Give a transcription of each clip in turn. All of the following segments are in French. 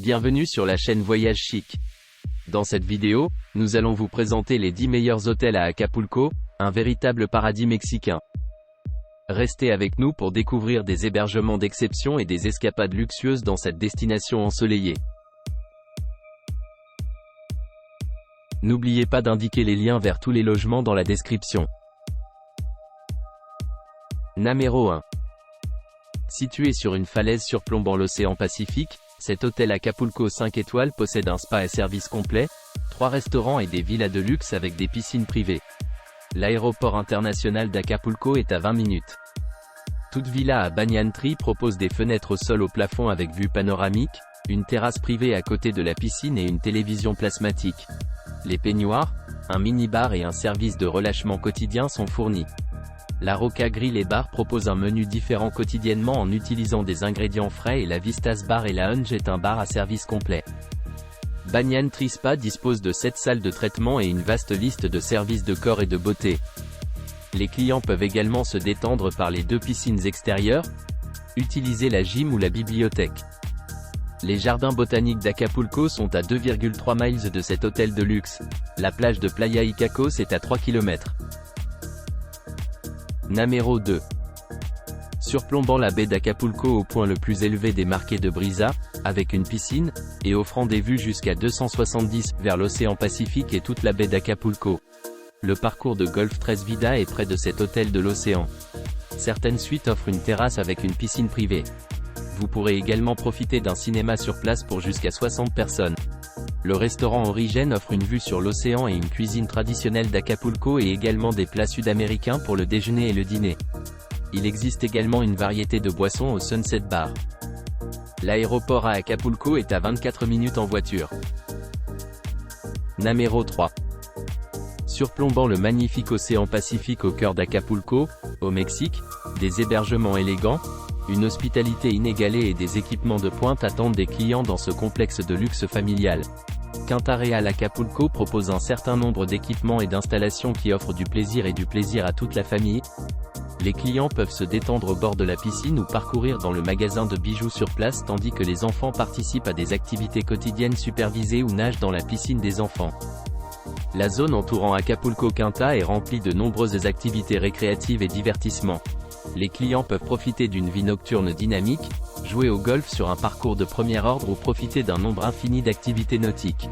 Bienvenue sur la chaîne Voyage Chic. Dans cette vidéo, nous allons vous présenter les 10 meilleurs hôtels à Acapulco, un véritable paradis mexicain. Restez avec nous pour découvrir des hébergements d'exception et des escapades luxueuses dans cette destination ensoleillée. N'oubliez pas d'indiquer les liens vers tous les logements dans la description. Numéro 1. Situé sur une falaise surplombant l'océan Pacifique, cet hôtel Acapulco 5 étoiles possède un spa et service complet, 3 restaurants et des villas de luxe avec des piscines privées. L'aéroport international d'Acapulco est à 20 minutes. Toute villa à Banyan Tree propose des fenêtres au sol au plafond avec vue panoramique, une terrasse privée à côté de la piscine et une télévision plasmatique. Les peignoirs, un mini-bar et un service de relâchement quotidien sont fournis. La Roca Grill et Bar propose un menu différent quotidiennement en utilisant des ingrédients frais et la Vistas Bar et Lounge est un bar à service complet. Banyan Tree Spa dispose de 7 salles de traitement et une vaste liste de services de corps et de beauté. Les clients peuvent également se détendre par les 2 piscines extérieures, utiliser la gym ou la bibliothèque. Les jardins botaniques d'Acapulco sont à 2,3 miles de cet hôtel de luxe. La plage de Playa Icacos est à 3 km. Numéro 2. Surplombant la baie d'Acapulco au point le plus élevé des Marqués de Brisa, avec une piscine, et offrant des vues jusqu'à 270 vers l'océan Pacifique et toute la baie d'Acapulco. Le parcours de golf Tres Vida est près de cet hôtel de l'océan. Certaines suites offrent une terrasse avec une piscine privée. Vous pourrez également profiter d'un cinéma sur place pour jusqu'à 60 personnes. Le restaurant Origen offre une vue sur l'océan et une cuisine traditionnelle d'Acapulco et également des plats sud-américains pour le déjeuner et le dîner. Il existe également une variété de boissons au Sunset Bar. L'aéroport à Acapulco est à 24 minutes en voiture. Numéro 3. Surplombant le magnifique océan Pacifique au cœur d'Acapulco, au Mexique, des hébergements élégants, une hospitalité inégalée et des équipements de pointe attendent des clients dans ce complexe de luxe familial. Quinta Real Acapulco propose un certain nombre d'équipements et d'installations qui offrent du plaisir à toute la famille. Les clients peuvent se détendre au bord de la piscine ou parcourir dans le magasin de bijoux sur place tandis que les enfants participent à des activités quotidiennes supervisées ou nagent dans la piscine des enfants. La zone entourant Acapulco Quinta est remplie de nombreuses activités récréatives et divertissements. Les clients peuvent profiter d'une vie nocturne dynamique, jouer au golf sur un parcours de premier ordre ou profiter d'un nombre infini d'activités nautiques.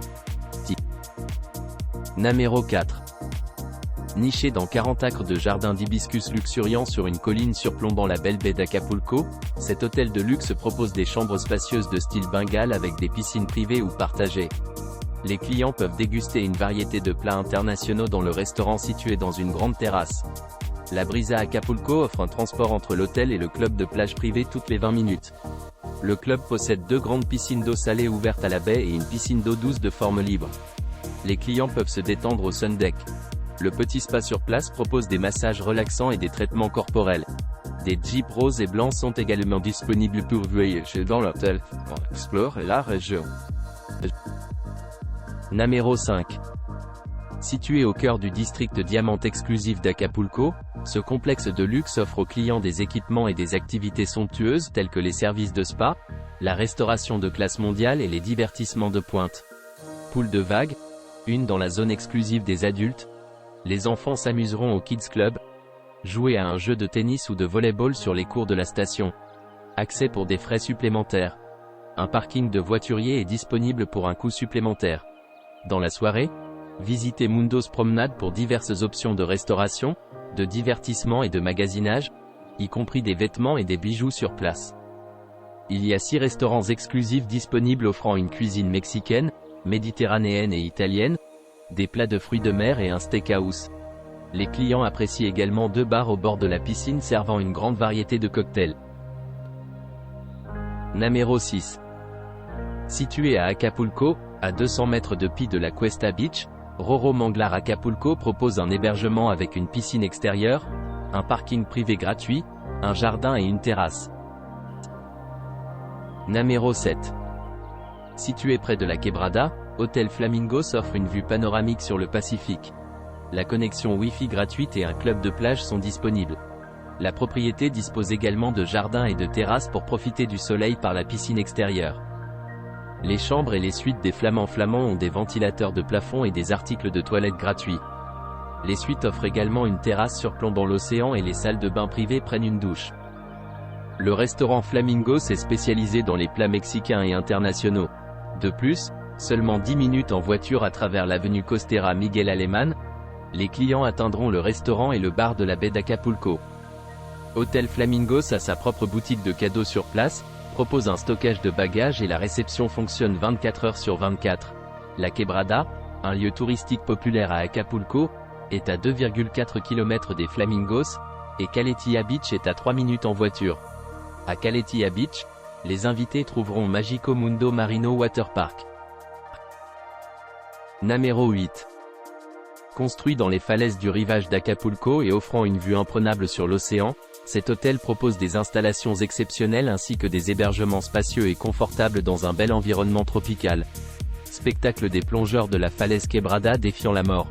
Numéro 4. Niché dans 40 acres de jardins d'hibiscus luxuriants sur une colline surplombant la belle baie d'Acapulco, cet hôtel de luxe propose des chambres spacieuses de style bengale avec des piscines privées ou partagées. Les clients peuvent déguster une variété de plats internationaux dans le restaurant situé dans une grande terrasse. La Brisa Acapulco offre un transport entre l'hôtel et le club de plage privé toutes les 20 minutes. Le club possède 2 grandes piscines d'eau salée ouvertes à la baie et une piscine d'eau douce de forme libre. Les clients peuvent se détendre au sun deck. Le petit spa sur place propose des massages relaxants et des traitements corporels. Des jeeps roses et blancs sont également disponibles pour voyager dans l'hôtel pour explorer la région. Numéro 5. Situé au cœur du district Diamant exclusif d'Acapulco, ce complexe de luxe offre aux clients des équipements et des activités somptueuses telles que les services de spa, la restauration de classe mondiale et les divertissements de pointe. Pool de vagues, une dans la zone exclusive des adultes. Les enfants s'amuseront au Kids Club. Jouer à un jeu de tennis ou de volleyball sur les cours de la station. Accès pour des frais supplémentaires. Un parking de voituriers est disponible pour un coût supplémentaire. Dans la soirée, visitez Mundos Promenade pour diverses options de restauration, de divertissement et de magasinage, y compris des vêtements et des bijoux sur place. Il y a 6 restaurants exclusifs disponibles offrant une cuisine mexicaine, méditerranéenne et italienne, des plats de fruits de mer et un steakhouse. Les clients apprécient également 2 bars au bord de la piscine servant une grande variété de cocktails. Numéro 6. Situé à Acapulco, à 200 mètres de pied de la Cuesta Beach, Roro Manglar Acapulco propose un hébergement avec une piscine extérieure, un parking privé gratuit, un jardin et une terrasse. Numéro 7. Situé près de la Quebrada, Hôtel Flamingos offre une vue panoramique sur le Pacifique. La connexion Wi-Fi gratuite et un club de plage sont disponibles. La propriété dispose également de jardins et de terrasses pour profiter du soleil par la piscine extérieure. Les chambres et les suites des Flamands ont des ventilateurs de plafond et des articles de toilette gratuits. Les suites offrent également une terrasse surplombant l'océan et les salles de bain privées prennent une douche. Le restaurant Flamingos est spécialisé dans les plats mexicains et internationaux. De plus, seulement 10 minutes en voiture à travers l'avenue Costera Miguel Alemán, les clients atteindront le restaurant et le bar de la baie d'Acapulco. Hôtel Flamingos a sa propre boutique de cadeaux sur place, propose un stockage de bagages et la réception fonctionne 24 heures sur 24. La Quebrada, un lieu touristique populaire à Acapulco, est à 2,4 km des Flamingos, et Caletia Beach est à 3 minutes en voiture. À Caletia Beach, les invités trouveront Magico Mundo Marino Water Park. Namero 8. Construit dans les falaises du rivage d'Acapulco et offrant une vue imprenable sur l'océan, cet hôtel propose des installations exceptionnelles ainsi que des hébergements spacieux et confortables dans un bel environnement tropical. Spectacle des plongeurs de la falaise Quebrada défiant la mort.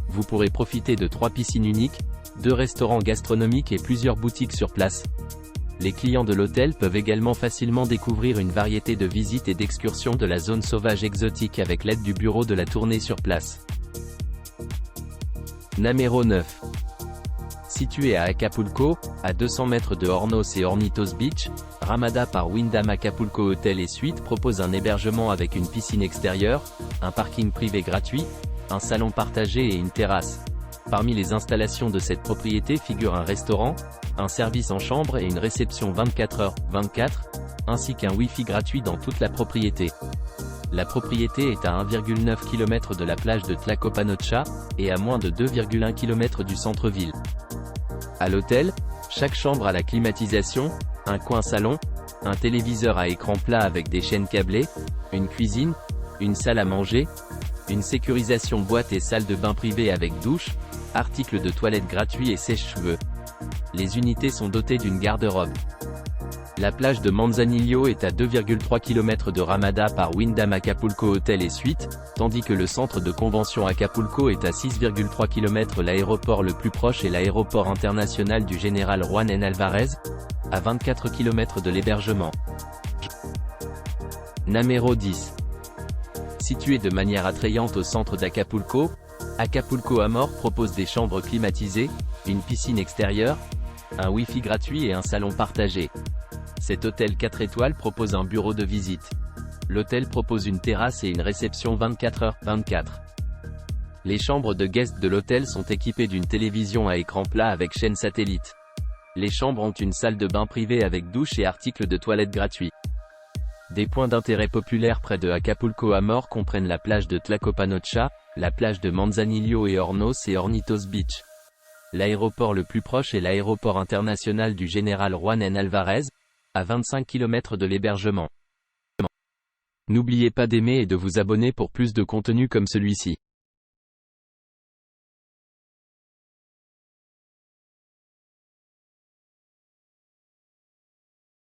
Vous pourrez profiter de 3 piscines uniques, 2 restaurants gastronomiques et plusieurs boutiques sur place. Les clients de l'hôtel peuvent également facilement découvrir une variété de visites et d'excursions de la zone sauvage exotique avec l'aide du bureau de la tournée sur place. Namero 9. Situé à Acapulco, à 200 mètres de Hornos et Hornitos Beach, Ramada par Wyndham Acapulco Hotel et Suites propose un hébergement avec une piscine extérieure, un parking privé gratuit, un salon partagé et une terrasse. Parmi les installations de cette propriété figurent un restaurant, un service en chambre et une réception 24h/24, ainsi qu'un Wi-Fi gratuit dans toute la propriété. La propriété est à 1,9 km de la plage de Tlacopanocha, et à moins de 2,1 km du centre-ville. À l'hôtel, chaque chambre a la climatisation, un coin salon, un téléviseur à écran plat avec des chaînes câblées, une cuisine, une salle à manger, une sécurisation boîte et salle de bain privée avec douche, articles de toilette gratuits et sèche-cheveux. Les unités sont dotées d'une garde-robe. La plage de Manzanillo est à 2,3 km de Ramada par Wyndham Acapulco Hotel et Suites, tandis que le centre de convention Acapulco est à 6,3 km. L'aéroport le plus proche est l'aéroport international du Général Juan N. Alvarez, à 24 km de l'hébergement. Namero 10. Situé de manière attrayante au centre d'Acapulco, Acapulco Amor propose des chambres climatisées, une piscine extérieure, un Wi-Fi gratuit et un salon partagé. Cet hôtel 4 étoiles propose un bureau de visite. L'hôtel propose une terrasse et une réception 24h/24. Les chambres de guests de l'hôtel sont équipées d'une télévision à écran plat avec chaîne satellite. Les chambres ont une salle de bain privée avec douche et articles de toilette gratuits. Des points d'intérêt populaires près de Acapulco Amor comprennent la plage de Tlacopanocha, la plage de Manzanillo et Hornos et Hornitos Beach. L'aéroport le plus proche est l'aéroport international du Général Juan N. Alvarez, à 25 km de l'hébergement. N'oubliez pas d'aimer et de vous abonner pour plus de contenu comme celui-ci.